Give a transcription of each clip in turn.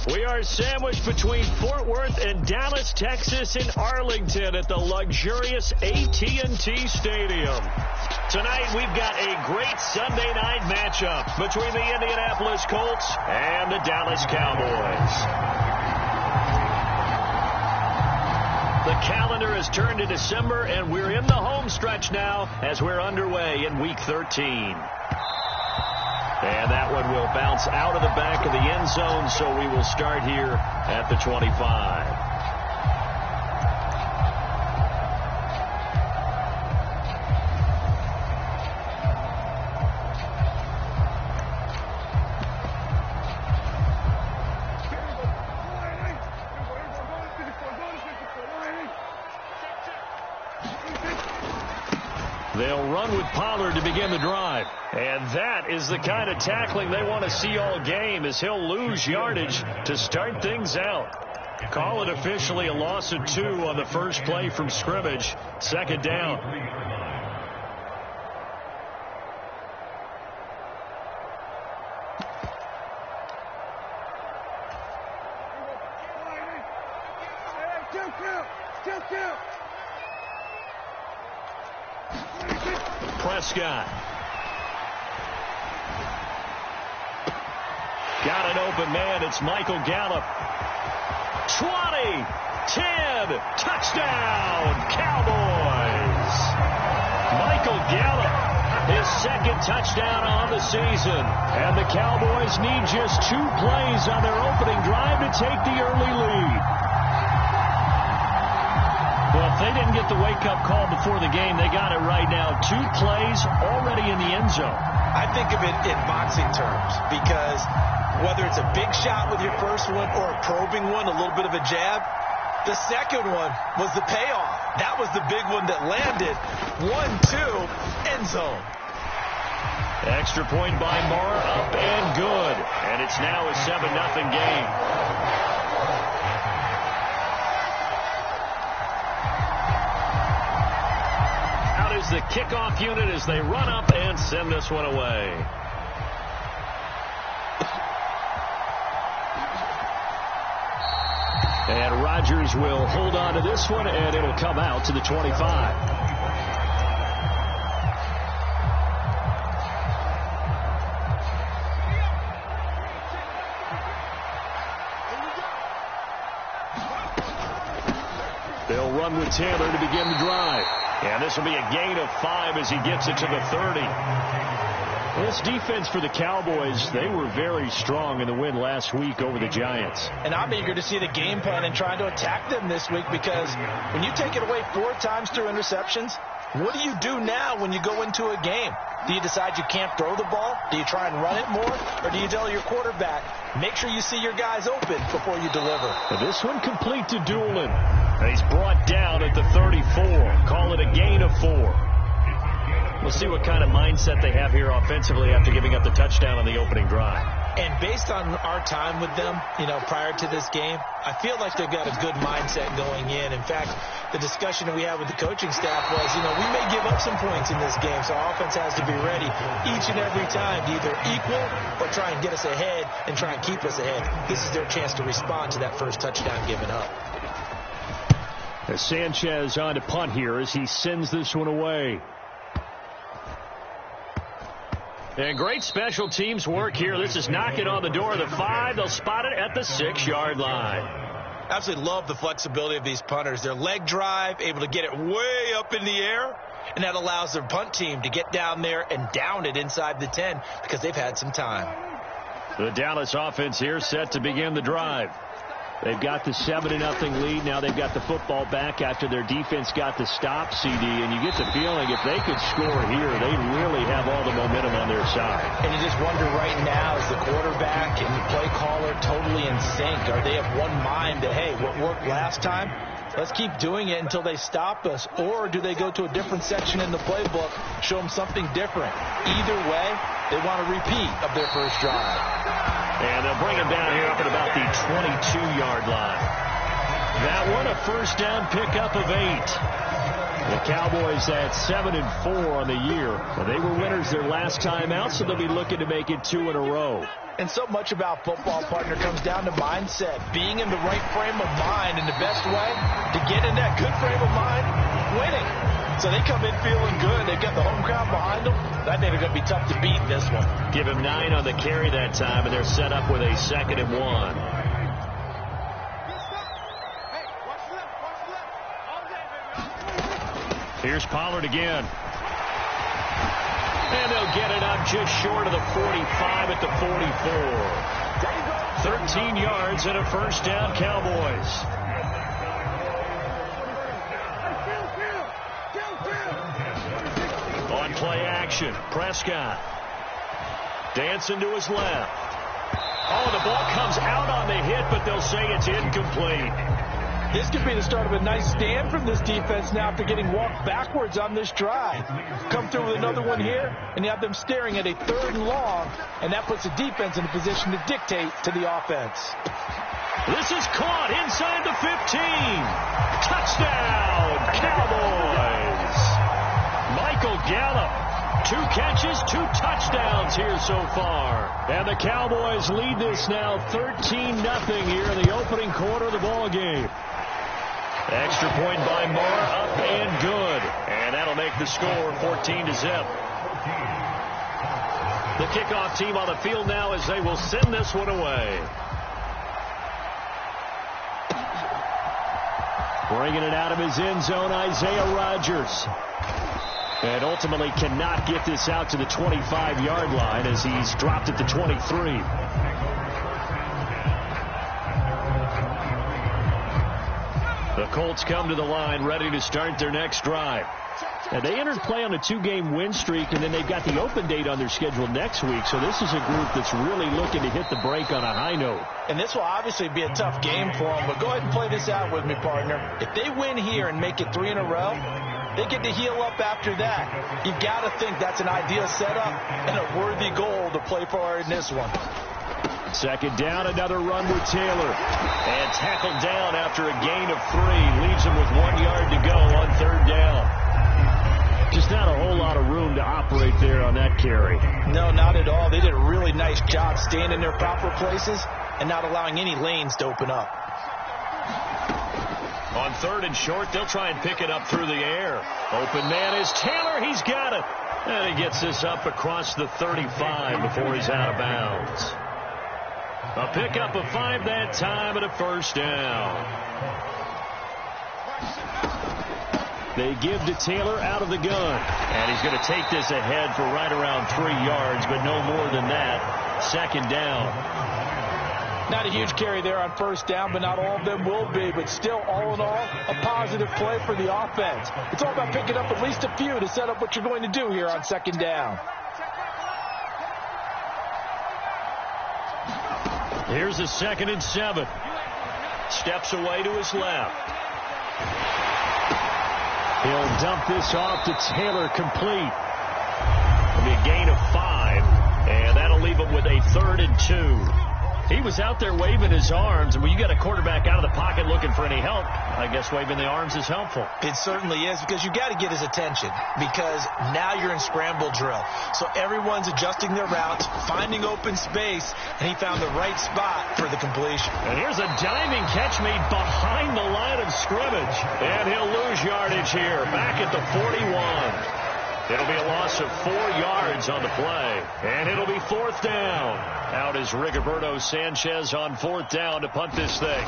We are sandwiched between Fort Worth and Dallas, Texas, and Arlington at the luxurious AT&T Stadium. Tonight, we've got a great Sunday night matchup between the Indianapolis Colts and the Dallas Cowboys. The calendar has turned to December, and we're in the home stretch now as we're underway in Week 13. And that one will bounce out of the back of the end zone, so we will start here at the 25. They'll run with Pollard to begin the drive. And that is the kind of tackling they want to see all game, as he'll lose yardage to start things out. Call it officially a loss of 2 on the first play from scrimmage. Second down. Prescott. Got an open man. It's Michael Gallup. 20, 10, touchdown, Cowboys. Michael Gallup, his second touchdown on the season. And the Cowboys need just 2 plays on their opening drive to take the early lead. Well, if they didn't get the wake-up call before the game, they got it right now. 2 plays already in the end zone. I think of it in boxing terms, because whether it's a big shot with your first one or a probing one, a little bit of a jab, the second one was the payoff. That was the big one that landed. 1-2, end zone. Extra point by Marr, up and good. And it's now a 7-0 game. Is the kickoff unit as they run up and send this one away. And Rodgers will hold on to this one, and it'll come out to the 25. They'll run with Taylor to begin the drive. And this will be a gain of 5 as he gets it to the 30. This defense for the Cowboys, they were very strong in the win last week over the Giants. And I'm eager to see the game plan and trying to attack them this week, because when you take it away 4 times through interceptions, what do you do now when you go into a game? Do you decide you can't throw the ball? Do you try and run it more? Or do you tell your quarterback, make sure you see your guys open before you deliver? But this one complete to Doolin. And he's brought down at the 34. Call it a gain of 4. We'll see what kind of mindset they have here offensively after giving up the touchdown on the opening drive. And based on our time with them, prior to this game, I feel like they've got a good mindset going in. In fact, the discussion that we had with the coaching staff was, we may give up some points in this game, so our offense has to be ready each and every time to either equal or try and get us ahead and try and keep us ahead. This is their chance to respond to that first touchdown given up. As Sanchez on to punt here as he sends this one away. And great special teams work here. This is knocking on the door of the 5. They'll spot it at the 6-yard line. Absolutely love the flexibility of these punters. Their leg drive, able to get it way up in the air, and that allows their punt team to get down there and down it inside the 10 because they've had some time. The Dallas offense here set to begin the drive. They've got the 7-0 lead. Now they've got the football back after their defense got the stop, CD. And you get the feeling if they could score here, they really have all the momentum on their side. And you just wonder right now, is the quarterback and the play caller totally in sync? Are they of one mind that, hey, what worked last time, let's keep doing it until they stop us? Or do they go to a different section in the playbook, show them something different? Either way, they want a repeat of their first drive. And they'll bring him down here up at about the 22-yard line. That one, a first down pickup of 8. The Cowboys at 7-4 on the year. Well, they were winners their last time out, so they'll be looking to make it 2 in a row. And so much about football, partner, comes down to mindset. Being in the right frame of mind, and the best way to get in that good frame of mind, winning. So they come in feeling good. They've got the home crowd behind them. I think they're going to be tough to beat in this one. Give him 9 on the carry that time, and they're set up with a 2nd and 1. Here's Pollard again. And they'll get it up just short of the 45 at the 44. 13 yards and a first down, Cowboys. On play action, Prescott. Dancing to his left. Oh, the ball comes out on the hit, but they'll say it's incomplete. This could be the start of a nice stand from this defense now after getting walked backwards on this drive. Come through with another one here, and you have them staring at a 3rd and long, and that puts the defense in a position to dictate to the offense. This is caught inside the 15. Touchdown, Cowboys. Michael Gallup. 2 catches, 2 touchdowns here so far. And the Cowboys lead this now 13-0 here in the opening quarter of the ball game. Extra point by Moore, up and good. And that'll make the score 14-0. The kickoff team on the field now as they will send this one away. Bringing it out of his end zone, Isaiah Rodgers. And ultimately cannot get this out to the 25-yard line as he's dropped at the 23. The Colts come to the line ready to start their next drive. Now, they entered play on a 2-game win streak, and then they've got the open date on their schedule next week. So this is a group that's really looking to hit the break on a high note. And this will obviously be a tough game for them, but go ahead and play this out with me, partner. If they win here and make it 3 in a row, they get to heal up after that. You've got to think that's an ideal setup and a worthy goal to play for in this one. 2nd down, another run with Taylor. And tackled down after a gain of 3. Leaves him with 1 yard to go on 3rd down. Just not a whole lot of room to operate there on that carry. No, not at all. They did a really nice job staying in their proper places and not allowing any lanes to open up. On 3rd and short, they'll try and pick it up through the air. Open man is Taylor. He's got it. And he gets this up across the 35 before he's out of bounds. A pickup of 5 that time and a first down. They give to Taylor out of the gun. And he's going to take this ahead for right around 3 yards, but no more than that. 2nd down. Not a huge carry there on 1st down, but not all of them will be. But still, all in all, a positive play for the offense. It's all about picking up at least a few to set up what you're going to do here on 2nd down. Here's a 2nd and 7. Steps away to his left. He'll dump this off to Taylor, complete. It'll be a gain of 5, and that'll leave him with a 3rd and 2. He was out there waving his arms, and when you got a quarterback out of the pocket looking for any help, I guess waving the arms is helpful. It certainly is, because you got to get his attention, because now you're in scramble drill. So everyone's adjusting their routes, finding open space, and he found the right spot for the completion. And here's a diving catch made behind the line of scrimmage, and he'll lose yardage here, back at the 41. It'll be a loss of 4 yards on the play, and it'll be 4th down. Out is Rigoberto Sanchez on 4th down to punt this thing.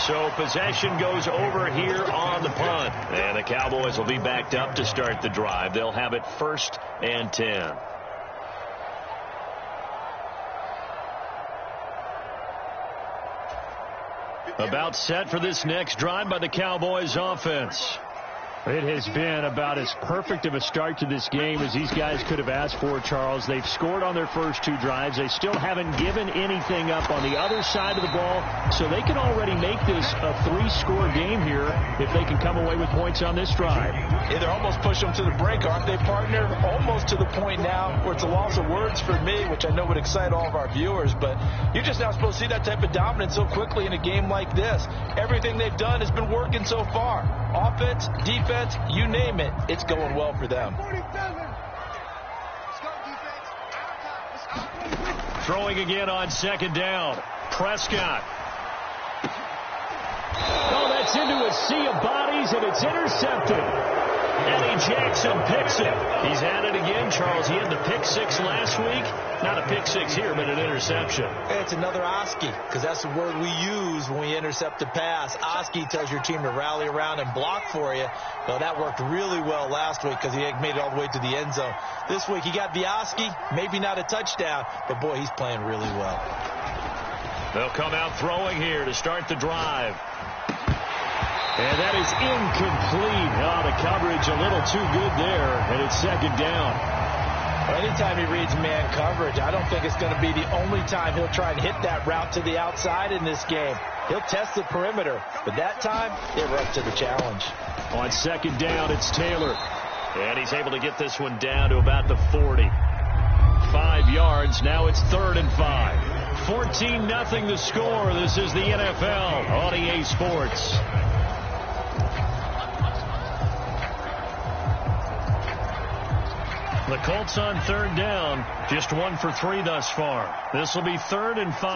So possession goes over here on the punt, and the Cowboys will be backed up to start the drive. They'll have it 1st and 10. About set for this next drive by the Cowboys offense. It has been about as perfect of a start to this game as these guys could have asked for, Charles. They've scored on their first 2 drives. They still haven't given anything up on the other side of the ball, so they can already make this a 3-score game here if they can come away with points on this drive. Yeah, they're almost pushing them to the brink, aren't they, partner? Almost to the point now where it's a loss of words for me, which I know would excite all of our viewers, but you're just not supposed to see that type of dominance so quickly in a game like this. Everything they've done has been working so far. Offense, defense, you name it, it's going well for them. Throwing again on 2nd down. Prescott. Oh, that's into a sea of bodies, and it's intercepted. Eddie Jackson picks it. He's had it again, Charles. He had the pick 6 last week. Not a pick 6 here, but an interception. It's another Oski, because that's the word we use when we intercept a pass. Oski tells your team to rally around and block for you. Well, that worked really well last week because he made it all the way to the end zone. This week he got the Oski, maybe not a touchdown, but boy, he's playing really well. They'll come out throwing here to start the drive. And that is incomplete. Oh, the coverage a little too good there, and it's 2nd down. Anytime he reads man coverage, I don't think it's going to be the only time he'll try and hit that route to the outside in this game. He'll test the perimeter, but that time, they were up to the challenge. On 2nd down, it's Taylor. And he's able to get this one down to about the 40. 5 yards, now it's 3rd and 5. 14-0 the score. This is the NFL on EA Sports. The Colts on 3rd down, just 1 for 3 thus far. This will be 3rd and 5.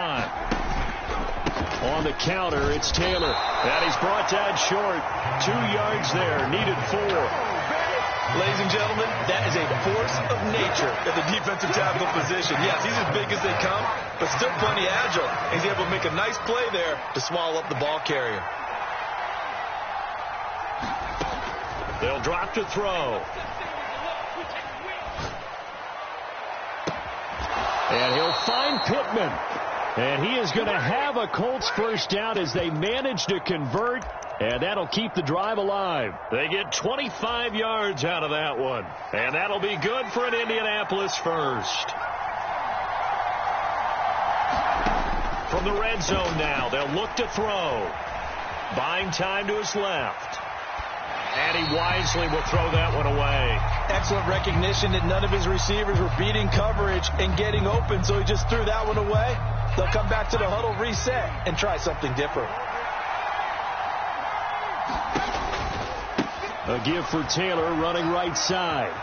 On the counter, it's Taylor. And he's brought down short. 2 yards there, needed 4. Ladies and gentlemen, that is a force of nature at the defensive tackle position. Yes, he's as big as they come, but still plenty agile. He's able to make a nice play there to swallow up the ball carrier. They'll drop to throw. And he'll find Pittman. And he is going to have a Colts first down as they manage to convert. And that'll keep the drive alive. They get 25 yards out of that one. And that'll be good for an Indianapolis first. From the red zone now, they'll look to throw. Buying time to his left. And he wisely will throw that one away. Excellent recognition that none of his receivers were beating coverage and getting open, so he just threw that one away. They'll come back to the huddle, reset, and try something different. A give for Taylor running right side.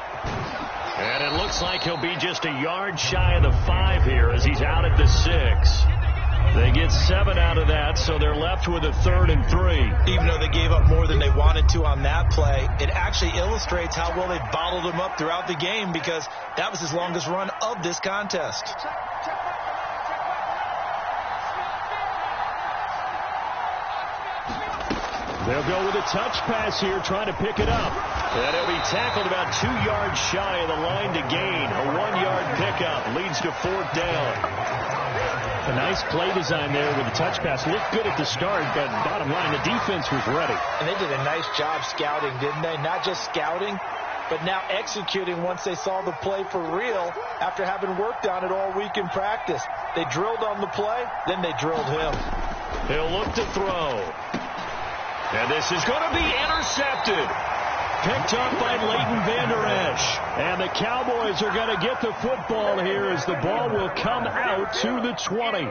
And it looks like he'll be just a yard shy of the 5 here as he's out at the 6. They get 7 out of that, so they're left with a 3rd and 3. Even though they gave up more than they wanted to on that play, it actually illustrates how well they bottled them up throughout the game because that was his longest run of this contest. They'll go with a touch pass here, trying to pick it up. And he'll be tackled about 2 yards shy of the line to gain. A 1-yard pickup leads to 4th down. A nice play design there with the touch pass. Looked good at the start, but bottom line, the defense was ready. And they did a nice job scouting, didn't they? Not just scouting, but now executing once they saw the play for real after having worked on it all week in practice. They drilled on the play, then they drilled him. He'll look to throw. And this is going to be intercepted. Picked up by Leighton Vander Esch. And the Cowboys are going to get the football here as the ball will come out to the 20.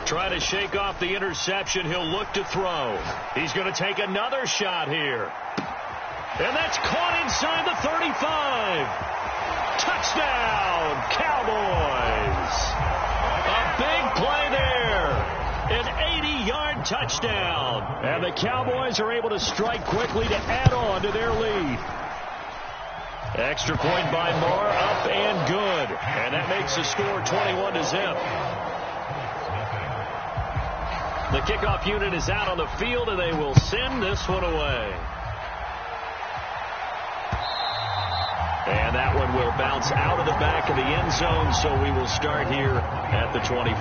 Try to shake off the interception. He'll look to throw. He's going to take another shot here. And that's caught inside the 35. Touchdown, Cowboys. A big play there. An 80-yard touchdown. And the Cowboys are able to strike quickly to add on to their lead. Extra point by Moore, up and good. And that makes the score 21-0. The kickoff unit is out on the field, and they will send this one away. And that one will bounce out of the back of the end zone, so we will start here at the 25.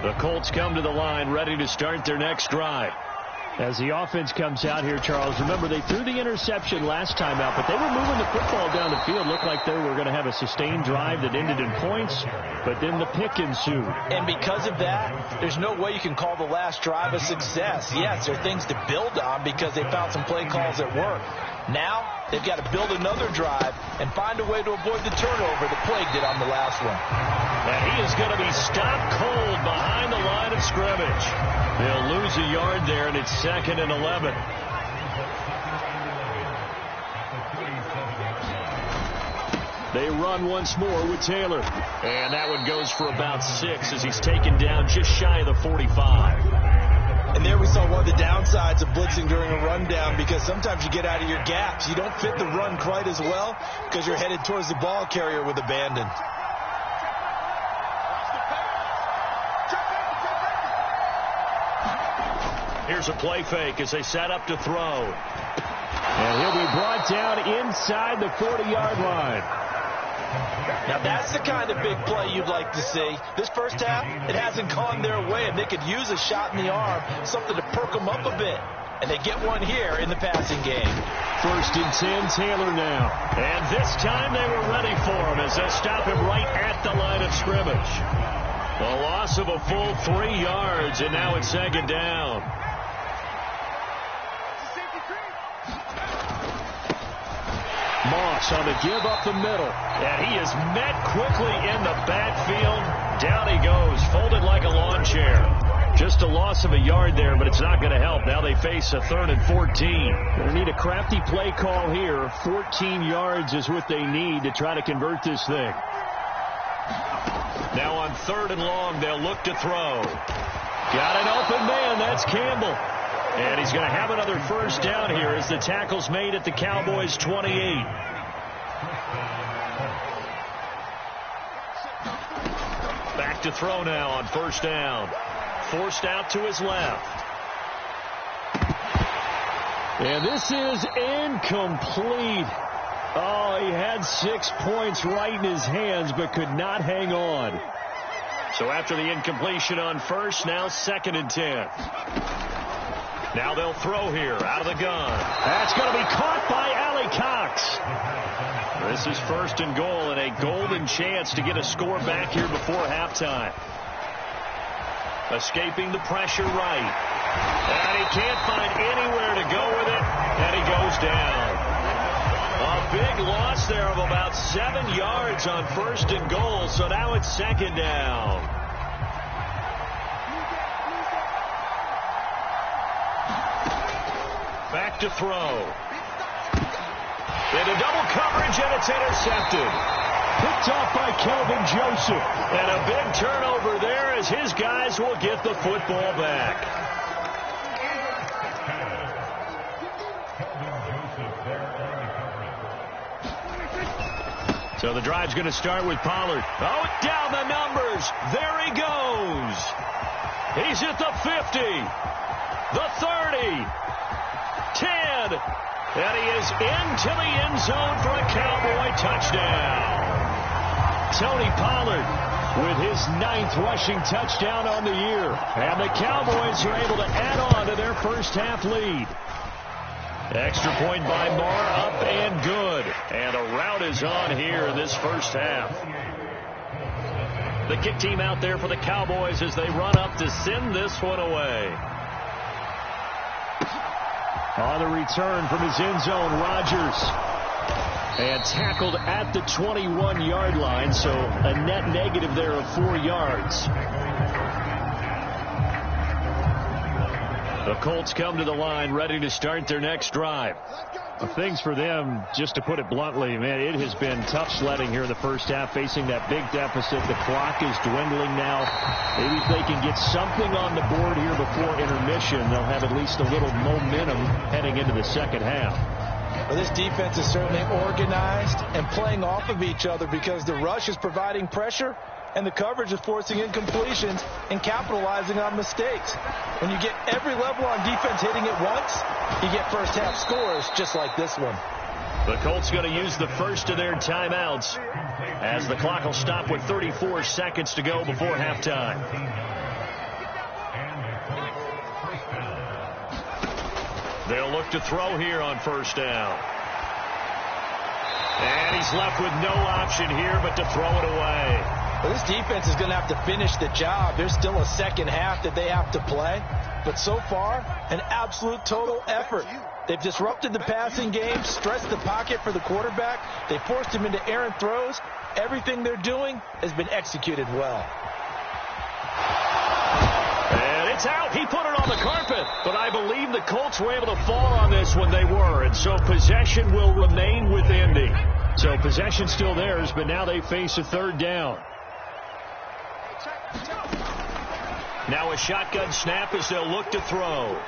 The Colts come to the line ready to start their next drive. As the offense comes out here, Charles, remember they threw the interception last time out, but they were moving the football down the field. Looked like they were going to have a sustained drive that ended in points, but then the pick ensued. And because of that, there's no way you can call the last drive a success. Yes, there are things to build on because they found some play calls that work. Now, they've got to build another drive and find a way to avoid the turnover that plagued it on the last one. And he is going to be stopped cold behind the line of scrimmage. They'll lose a yard there, and it's 2nd and 11. They run once more with Taylor. And that one goes for about 6 as he's taken down just shy of the 45. And there we saw one of the downsides of blitzing during a rundown, because sometimes you get out of your gaps. You don't fit the run quite as well because you're headed towards the ball carrier with abandon. Here's a play fake as they set up to throw. And he'll be brought down inside the 40-yard line. Now, that's the kind of big play you'd like to see. This first half, it hasn't gone their way, and they could use a shot in the arm, something to perk them up a bit. And they get one here in the passing game. 1st and 10, Taylor now. And this time they were ready for him as they stop him right at the line of scrimmage. A loss of a full 3 yards, and now it's 2nd down. Moss on the give up the middle. And he is met quickly in the backfield. Down he goes, folded like a lawn chair. Just a loss of a yard there, but it's not going to help. Now they face a 3rd and 14. They need a crafty play call here. 14 yards is what they need to try to convert this thing. Now on 3rd and long, they'll look to throw. Got an open man. That's Campbell. And he's going to have another first down here as the tackle's made at the Cowboys' 28. Back to throw now on 1st down. Forced out to his left. And this is incomplete. Oh, he had 6 points right in his hands, but could not hang on. So after the incompletion on 1st, now 2nd and 10. Now they'll throw here out of the gun. That's going to be caught by Allie Cox. This is 1st and goal and a golden chance to get a score back here before halftime. Escaping the pressure right. And he can't find anywhere to go with it. And he goes down. A big loss there of about 7 yards on 1st and goal. So now it's 2nd down. Back to throw. Into double coverage, and it's intercepted. Picked off by Kelvin Joseph. And a big turnover there as his guys will get the football back. So the drive's going to start with Pollard. Oh, down the numbers. There he goes. He's at the 50, the 30, 10, and he is into the end zone for a Cowboy touchdown. Tony Pollard with his 9th rushing touchdown on the year. And the Cowboys are able to add on to their first half lead. Extra point by Marr, up and good. And a rout is on here in this first half. The kick team out there for the Cowboys as they run up to send this one away. On the return from his end zone, Rodgers. And tackled at the 21-yard line, so a net negative there of 4 yards. The Colts come to the line ready to start their next drive. Things for them, just to put it bluntly, man, it has been tough sledding here in the first half, facing that big deficit. The clock is dwindling now. Maybe if they can get something on the board here before intermission, they'll have at least a little momentum heading into the second half. Well, this defense is certainly organized and playing off of each other because the rush is providing pressure and the coverage is forcing incompletions and capitalizing on mistakes. When you get every level on defense hitting it once, you get first half scores just like this one. The Colts going to use the first of their timeouts as the clock will stop with 34 seconds to go before halftime. look to throw here on first down. And he's left with no option here but to throw it away. Well, this defense is going to have to finish the job. There's still a second half that they have to play. But so far, an absolute total effort. They've disrupted the passing game, stressed the pocket for the quarterback. They forced him into errant throws. Everything they're doing has been executed well. And it's out. He put it on the carpet. But I believe the Colts were able to fall on this when they were. And so possession will remain with Indy. So possession still theirs, but now they face a third down. Now a shotgun snap as they'll look to throw.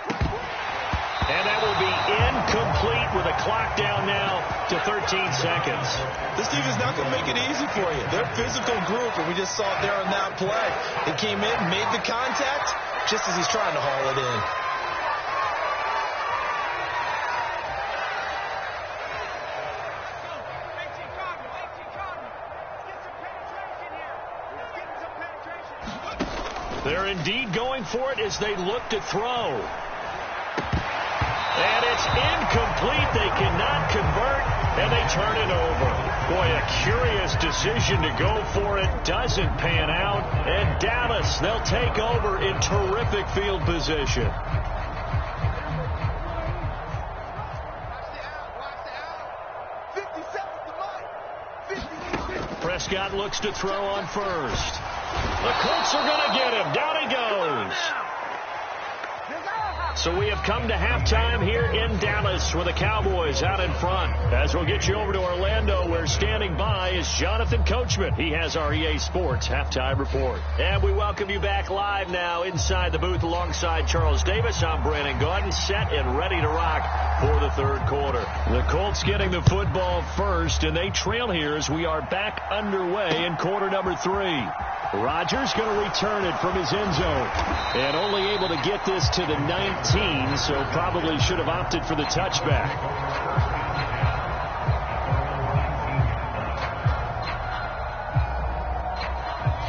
And that will be incomplete with a clock down now to 13 seconds. This team is not going to make it easy for you. They're a physical group, and we just saw it there on that play. They came in, made the contact, just as he's trying to haul it in. They're indeed going for it as they look to throw. And it's incomplete. They cannot convert, and they turn it over. Boy, a curious decision to go for it. Doesn't pan out. And Dallas, they'll take over in terrific field position. Prescott looks to throw on first. The Colts are going to get him. Down he goes. So we have come to halftime here in Dallas with the Cowboys out in front. As we'll get you over to Orlando, where standing by is Jonathan Coachman. He has our EA Sports Halftime Report. And we welcome you back live now inside the booth alongside Charles Davis. I'm Brandon Gaudin, set and ready to rock for the third quarter. The Colts getting the football first, and they trail here as we are back underway in quarter number 3. Rodgers going to return it from his end zone. And only able to get this to the 19, so probably should have opted for the touchback.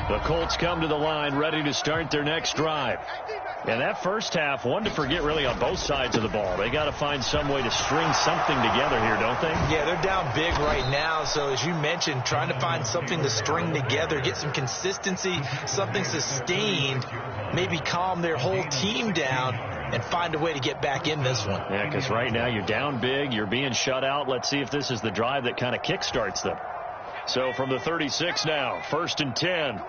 The Colts come to the line ready to start their next drive. And that first half, one to forget really on both sides of the ball. They got to find some way to string something together here, don't they? Yeah, they're down big right now. So as you mentioned, trying to find something to string together, get some consistency, something sustained, maybe calm their whole team down and find a way to get back in this one. Yeah, because right now you're down big, you're being shut out. Let's see if this is the drive that kind of kickstarts them. So from the 36 now, 1st and 10.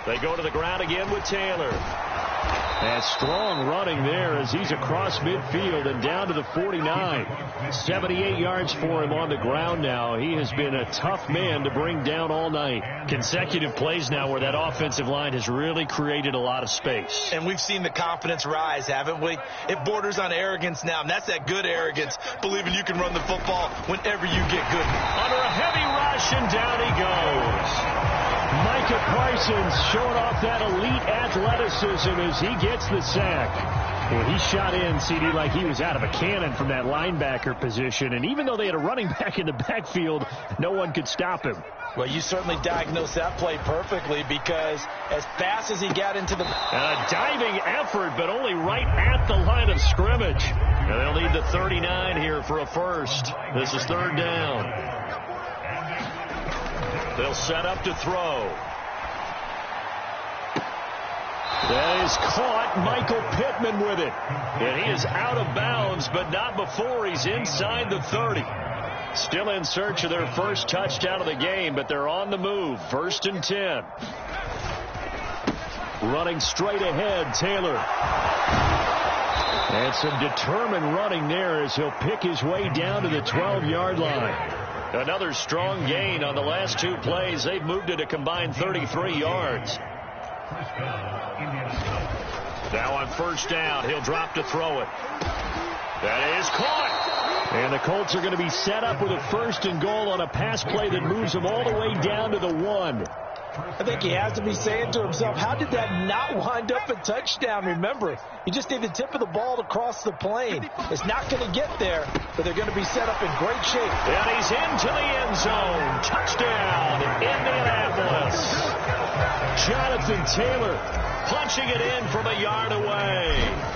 They go to the ground again with Taylor. And strong running there as he's across midfield and down to the 49. 78 yards for him on the ground now. He has been a tough man to bring down all night. Consecutive plays now where that offensive line has really created a lot of space. And we've seen the confidence rise, haven't we? It borders on arrogance now, and that's that good arrogance, believing you can run the football whenever you get good. Under a heavy rush, and down he goes. Micah Parsons showing off that elite athleticism as he gets the sack. Well, he shot in, CD, like he was out of a cannon from that linebacker position. And even though they had a running back in the backfield, no one could stop him. Well, you certainly diagnosed that play perfectly because as fast as he got into the... A diving effort, but only right at the line of scrimmage. And they'll need the 39 here for a first. This is third down. They'll set up to throw. That is caught. Michael Pittman with it. And he is out of bounds, but not before he's inside the 30. Still in search of their first touchdown of the game, but they're on the move. 1st and 10. Running straight ahead, Taylor. And some determined running there as he'll pick his way down to the 12-yard line. Another strong gain on the last 2 plays. They've moved it a combined 33 yards. Now on first down, he'll drop to throw it. That is caught. And the Colts are going to be set up with a 1st and goal on a pass play that moves them all the way down to the 1. I think he has to be saying to himself, how did that not wind up a touchdown? Remember, you just need the tip of the ball to cross the plane. It's not going to get there, but they're going to be set up in great shape. And he's into the end zone. Touchdown, Indianapolis. Jonathan Taylor punching it in from a yard away.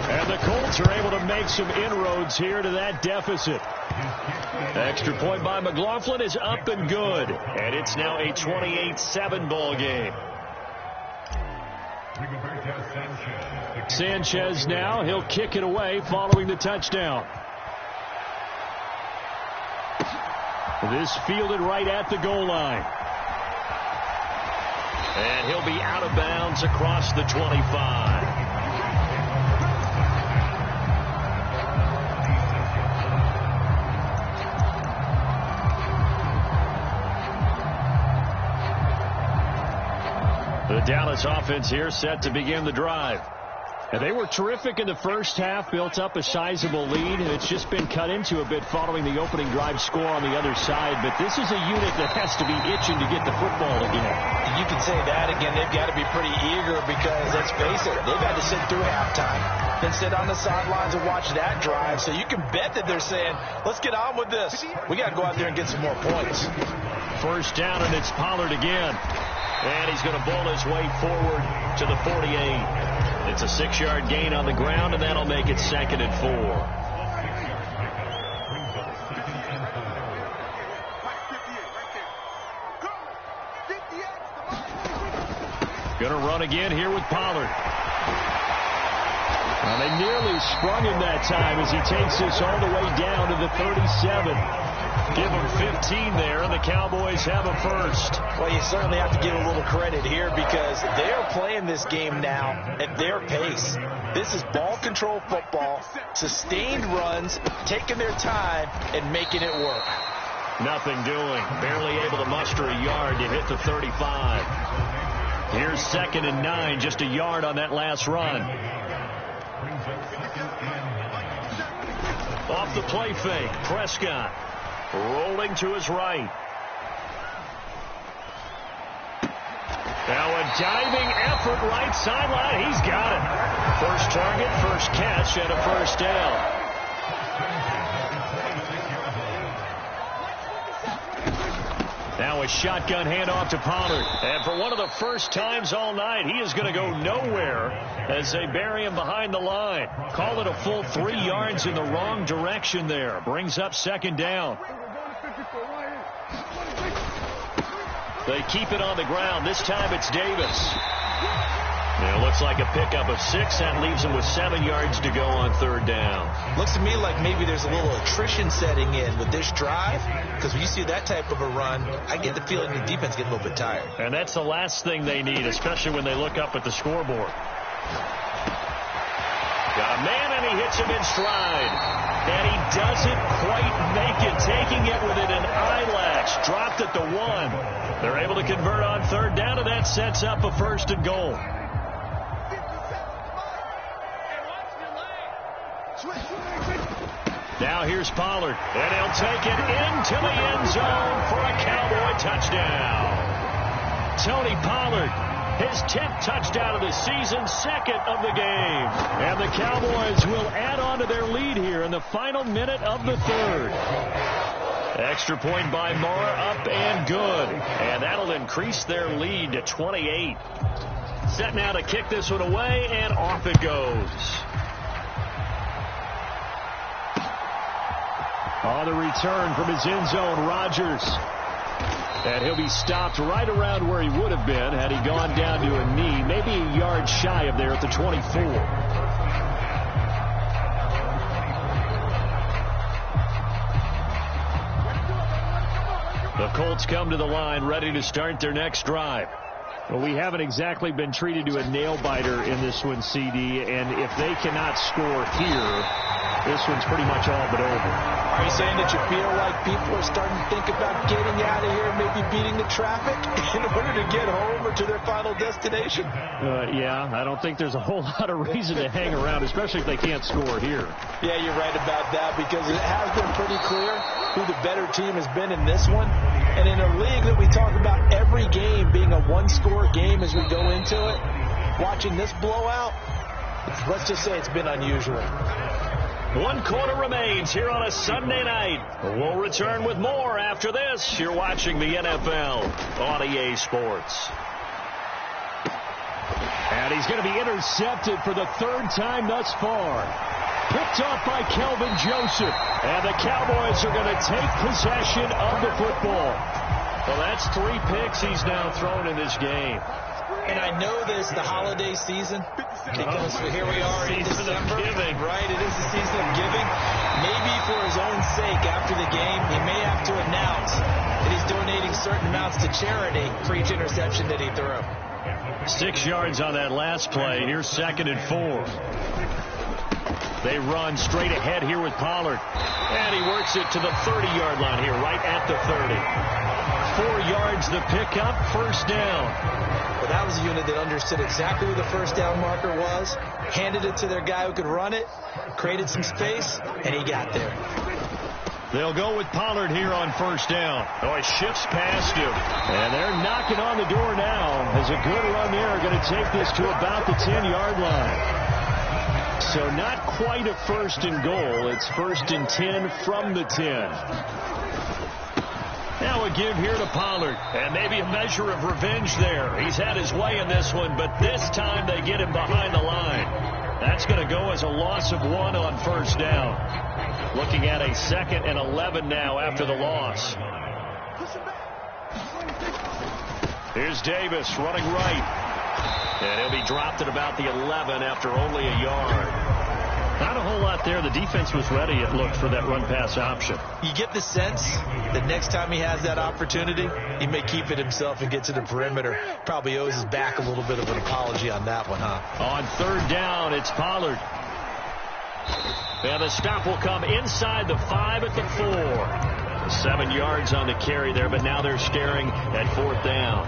And the Colts are able to make some inroads here to that deficit. Extra point by McLaughlin is up and good. And it's now a 28-7 ball game. Sanchez now, he'll kick it away following the touchdown. This fielded right at the goal line. And he'll be out of bounds across the 25. The Dallas offense here set to begin the drive. And they were terrific in the first half, built up a sizable lead, and it's just been cut into a bit following the opening drive score on the other side. But this is a unit that has to be itching to get the football again. You can say that again. They've got to be pretty eager because, let's face it, they've had to sit through halftime, then sit on the sidelines and watch that drive. So you can bet that they're saying, let's get on with this. We got to go out there and get some more points. First down, and it's Pollard again. And he's going to bowl his way forward to the 48. It's a 6-yard gain on the ground, and that'll make it 2nd and 4. Going to run again here with Pollard. Well, they nearly sprung him that time as he takes this all the way down to the 37. Give him 15 there, and the Cowboys have a first. Well, you certainly have to give a little credit here because they are playing this game now at their pace. This is ball control football, sustained runs, taking their time, and making it work. Nothing doing. Barely able to muster a yard to hit the 35. Here's 2nd and 9, just a yard on that last run. Off the play fake, Prescott. Rolling to his right. Now a diving effort right sideline. He's got it. First target, first catch, and a first down. Now a shotgun handoff to Pollard. And for one of the first times all night, he is going to go nowhere as they bury him behind the line. Call it a full 3 yards in the wrong direction there. Brings up 2nd down. They keep it on the ground. This time it's Davis. It looks like a pickup of 6. That leaves him with 7 yards to go on 3rd down. Looks to me like maybe there's a little attrition setting in with this drive, because when you see that type of a run, I get the feeling the defense gets a little bit tired. And that's the last thing they need, especially when they look up at the scoreboard. Got a man, and he hits him in stride. And he doesn't quite make it, taking it within an eyelash. Dropped at the 1. They're able to convert on 3rd down, and that sets up a 1st and goal. Now here's Pollard, and he'll take it into the end zone for a Cowboy touchdown. Tony Pollard, his 10th touchdown of the season, 2nd of the game. And the Cowboys will add on to their lead here in the final minute of the 3rd. Extra point by Mora, up and good. And that'll increase their lead to 28. Set now to kick this one away, and off it goes. On the return from his end zone, Rodgers. And he'll be stopped right around where he would have been had he gone down to a knee, maybe a yard shy of there at the 24. The Colts come to the line ready to start their next drive. Well, we haven't exactly been treated to a nail-biter in this one, CD, and if they cannot score here, this one's pretty much all but over. Are you saying that you feel like people are starting to think about getting out of here, maybe beating the traffic in order to get home or to their final destination? Yeah, I don't think there's a whole lot of reason to hang around, especially if they can't score here. Yeah, you're right about that, because it has been pretty clear who the better team has been in this one. And in a league that we talk about every game being a one-score game as we go into it, watching this blowout, let's just say it's been unusual. 1 quarter remains here on a Sunday night. We'll return with more after this. You're watching the NFL on EA Sports. And he's going to be intercepted for the third time thus far. Picked off by Kelvin Joseph. And the Cowboys are going to take possession of the football. Well, that's 3 picks he's now thrown in this game. And I know this, the holiday season, because here we are in December. Right, it is the season of giving. Maybe for his own sake, after the game, he may have to announce that he's donating certain amounts to charity for each interception that he threw. 6 yards on that last play. Here's 2nd and 4. They run straight ahead here with Pollard. And he works it to the 30-yard line here, right at the 30. 4 yards the pickup, first down. Well, that was a unit that understood exactly where the first down marker was, handed it to their guy who could run it, created some space, and he got there. They'll go with Pollard here on first down. Oh, he shifts past him. And they're knocking on the door now. As a good run there, going to take this to about the 10-yard line. So not quite a first and goal. It's 1st and 10 from the 10. Now a give here to Pollard. And maybe a measure of revenge there. He's had his way in this one, but this time they get him behind the line. That's going to go as a loss of 1 on first down. Looking at a 2nd and 11 now after the loss. Here's Davis running right. And he'll be dropped at about the 11 after only a yard. Not a whole lot there. The defense was ready, it looked, for that run-pass option. You get the sense that next time he has that opportunity, he may keep it himself and get to the perimeter. Probably owes his back a little bit of an apology on that one, huh? On third down, it's Pollard. And the stop will come inside the 5 at the 4. 7 yards on the carry there, but now they're staring at 4th down.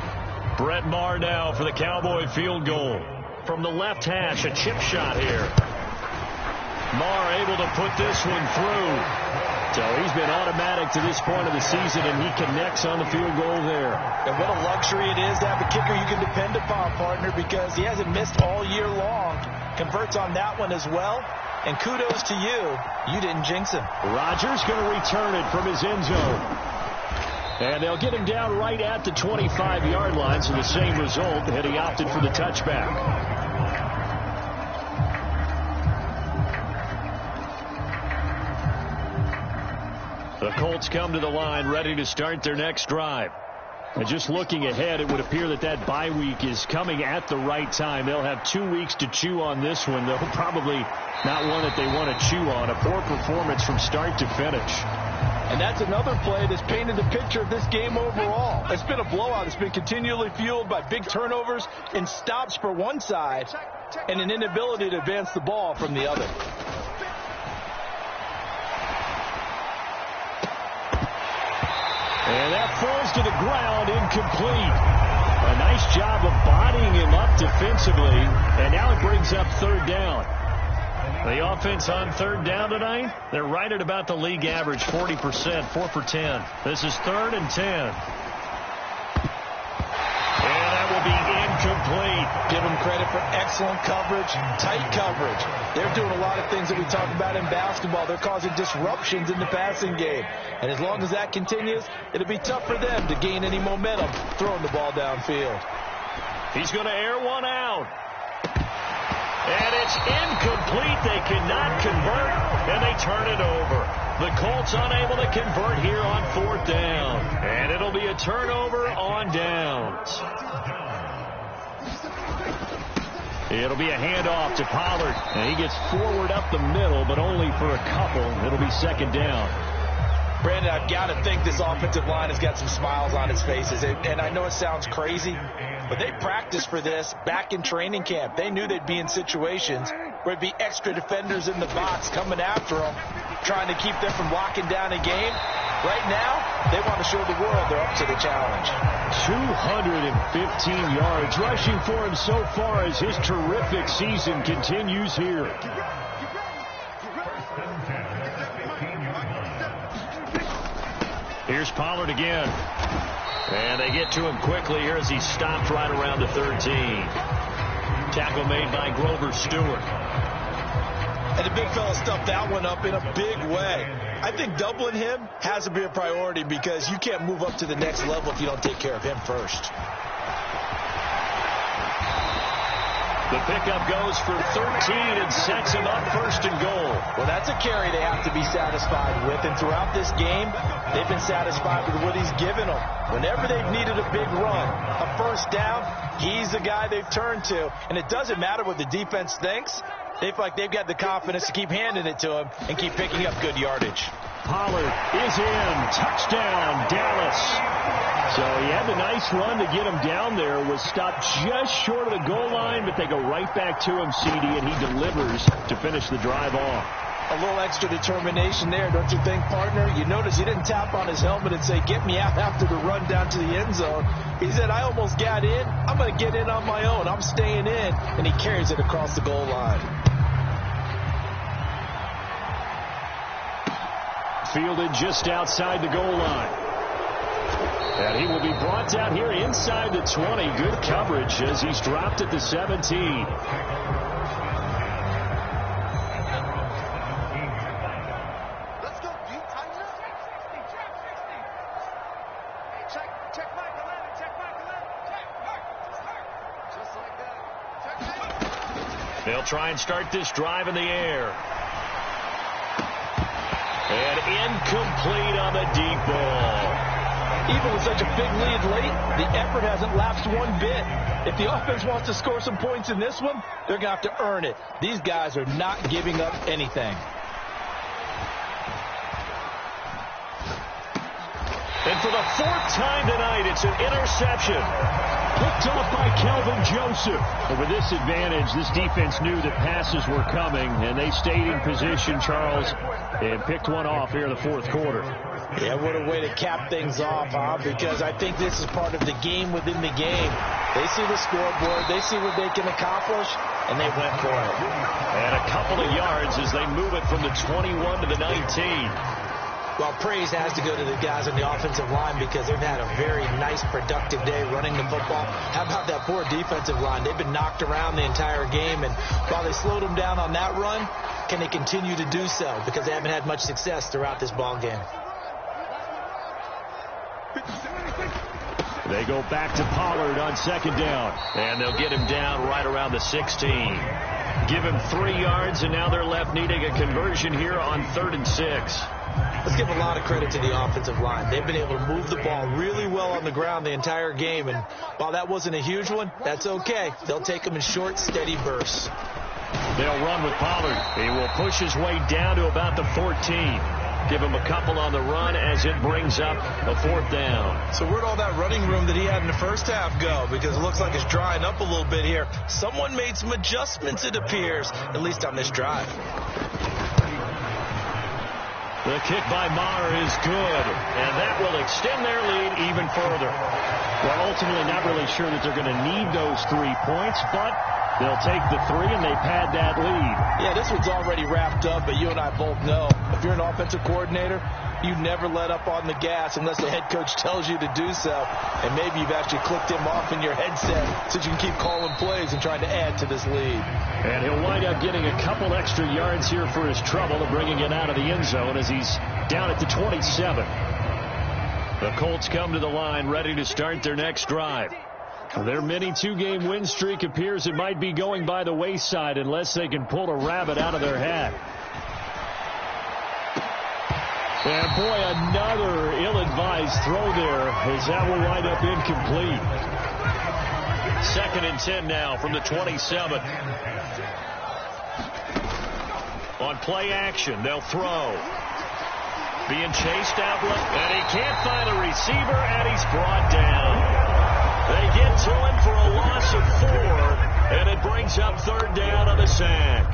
Brett Maher now for the Cowboy field goal. From the left hash, a chip shot here. Maher able to put this one through. So he's been automatic to this point of the season, and he connects on the field goal there. And what a luxury it is to have a kicker you can depend upon, partner, because he hasn't missed all year long. Converts on that one as well. And kudos to you. You didn't jinx him. Rodgers going to return it from his end zone. And they'll get him down right at the 25-yard line, so the same result, had he opted for the touchback. The Colts come to the line, ready to start their next drive. And just looking ahead, it would appear that that bye week is coming at the right time. They'll have 2 weeks to chew on this one, though probably not one that they want to chew on. A poor performance from start to finish. And that's another play that's painted the picture of this game overall. It's been a blowout. It's been continually fueled by big turnovers and stops for one side and an inability to advance the ball from the other. And that falls to the ground, incomplete. A nice job of bodying him up defensively, and now it brings up third down. The offense on third down tonight, they're right at about the league average, 40%, 4 for 10. This is 3rd and 10. And that will be incomplete. Give them credit for excellent coverage, tight coverage. They're doing a lot of things that we talk about in basketball. They're causing disruptions in the passing game. And as long as that continues, it'll be tough for them to gain any momentum throwing the ball downfield. He's going to air one out. And it's incomplete. They cannot convert, and they turn it over. The Colts unable to convert here on 4th down. And it'll be a turnover on downs. It'll be a handoff to Pollard. And he gets forward up the middle, but only for a couple. It'll be 2nd down. Brandon, I've got to think this offensive line has got some smiles on its faces. And I know it sounds crazy, but they practiced for this back in training camp. They knew they'd be in situations where it'd be extra defenders in the box coming after them, trying to keep them from locking down a game. Right now, they want to show the world they're up to the challenge. 215 yards rushing for him so far as his terrific season continues here. Here's Pollard again. And they get to him quickly here as he stopped right around the 13. Tackle made by Grover Stewart. And the big fella stuffed that one up in a big way. I think doubling him has to be a priority because you can't move up to the next level if you don't take care of him first. The pickup goes for 13 and sets him up first and goal. Well, that's a carry they have to be satisfied with. And throughout this game, they've been satisfied with what he's given them. Whenever they've needed a big run, a first down, he's the guy they've turned to. And it doesn't matter what the defense thinks. They feel like they've got the confidence to keep handing it to him and keep picking up good yardage. Pollard is in. Touchdown, Dallas. So he had the nice run to get him down there. Was stopped just short of the goal line, but they go right back to him, CD, and he delivers to finish the drive off. A little extra determination there, don't you think, partner? You notice he didn't tap on his helmet and say, get me out after the run down to the end zone. He said, I almost got in. I'm going to get in on my own. I'm staying in. And he carries it across the goal line. Fielded just outside the goal line. And he will be brought down here inside the 20. Good coverage as he's dropped at the 17. They'll try and start this drive in the air. And incomplete on the deep ball. Even with such a big lead late, the effort hasn't lapsed one bit. If the offense wants to score some points in this one, they're going to have to earn it. These guys are not giving up anything. And for the fourth time tonight, it's an interception. Picked off by Kelvin Joseph. But with this advantage, this defense knew that passes were coming, and they stayed in position, Charles, and picked one off here in the fourth quarter. Yeah, what a way to cap things off, huh? Because I think this is part of the game within the game. They see the scoreboard, they see what they can accomplish, and they went for it. And a couple of yards as they move it from the 21 to the 19. Well, praise has to go to the guys on the offensive line because they've had a very nice, productive day running the football. How about that poor defensive line? They've been knocked around the entire game, and while they slowed them down on that run, can they continue to do so? Because they haven't had much success throughout this ball game. They go back to Pollard on second down. And they'll get him down right around the 16. Give him 3 yards, and now they're left needing a conversion here on 3rd and 6. Let's give a lot of credit to the offensive line. They've been able to move the ball really well on the ground the entire game, and while that wasn't a huge one, that's okay. They'll take them in short, steady bursts. They'll run with Pollard. He will push his way down to about the 14. Give him a couple on the run as it brings up a 4th down. So where'd all that running room that he had in the first half go? Because it looks like it's drying up a little bit here. Someone made some adjustments, it appears, at least on this drive. The kick by Maher is good, and that will extend their lead even further. Well, ultimately not really sure that they're going to need those 3 points, but they'll take the 3 and they pad that lead. Yeah, this one's already wrapped up, but you and I both know if you're an offensive coordinator, you never let up on the gas unless the head coach tells you to do so. And maybe you've actually clicked him off in your headset so you can keep calling plays and trying to add to this lead. And he'll wind up getting a couple extra yards here for his trouble of bringing it out of the end zone as he's down at the 27. The Colts come to the line ready to start their next drive. Their mini 2-game win streak appears it might be going by the wayside unless they can pull a rabbit out of their hat. And boy, another ill-advised throw there as that will wind up incomplete. 2nd and 10 now from the 27. On play action, they'll throw. Being chased out left, and he can't find a receiver, and he's brought down. They get to him for a loss of 4, and it brings up 3rd down on the sack.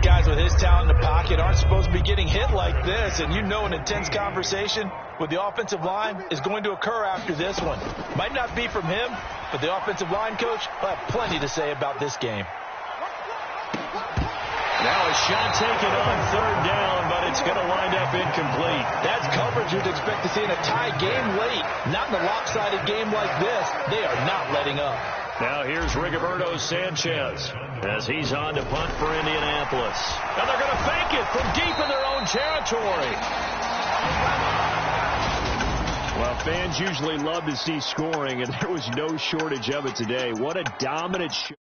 Guys with his talent in the pocket aren't supposed to be getting hit like this, and you know an intense conversation with the offensive line is going to occur after this one. Might not be from him, but the offensive line coach will have plenty to say about this game. Now a shot taken on 3rd down, but it's going to wind up incomplete. That's coverage you'd expect to see in a tie game late. Not in a lopsided game like this. They are not letting up. Now here's Rigoberto Sanchez as he's on to punt for Indianapolis. And they're going to fake it from deep in their own territory. Well, fans usually love to see scoring, and there was no shortage of it today. What a dominant shot.